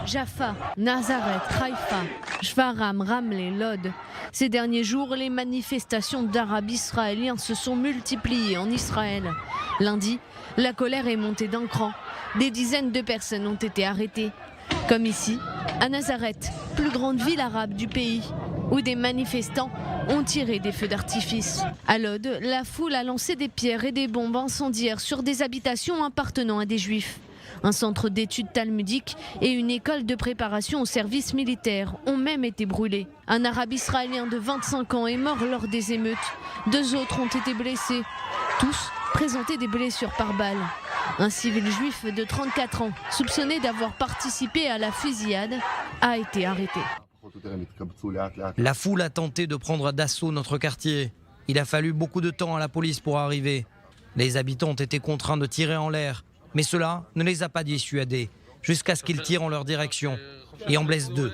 Jaffa, Nazareth, Haïfa, Shfaram, Ramleh, Lod. Ces derniers jours, les manifestations d'Arabes israéliens se sont multipliées en Israël. Lundi, la colère est montée d'un cran. Des dizaines de personnes ont été arrêtées. Comme ici, à Nazareth, plus grande ville arabe du pays, où des manifestants ont tiré des feux d'artifice. À Lod, la foule a lancé des pierres et des bombes incendiaires sur des habitations appartenant à des juifs. Un centre d'études talmudiques et une école de préparation au service militaire ont même été brûlés. Un arabe israélien de 25 ans est mort lors des émeutes. 2 autres ont été blessés. Tous présentaient des blessures par balle. Un civil juif de 34 ans, soupçonné d'avoir participé à la fusillade, a été arrêté. La foule a tenté de prendre d'assaut notre quartier. Il a fallu beaucoup de temps à la police pour arriver. Les habitants ont été contraints de tirer en l'air, mais cela ne les a pas dissuadés, jusqu'à ce qu'ils tirent en leur direction et en blessent 2.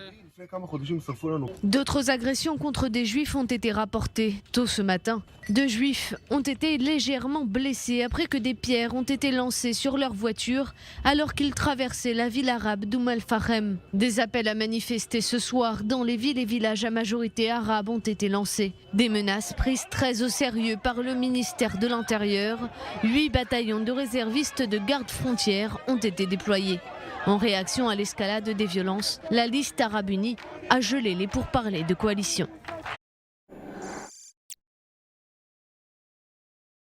D'autres agressions contre des juifs ont été rapportées. Tôt ce matin, 2 juifs ont été légèrement blessés après que des pierres ont été lancées sur leur voiture alors qu'ils traversaient la ville arabe d'Oum el-Fahem. Des appels à manifester ce soir dans les villes et villages à majorité arabe ont été lancés. Des menaces prises très au sérieux par le ministère de l'Intérieur. 8 bataillons de réservistes de garde-frontières ont été déployés. En réaction à l'escalade des violences, la liste arabe unie a gelé les pourparlers de coalition.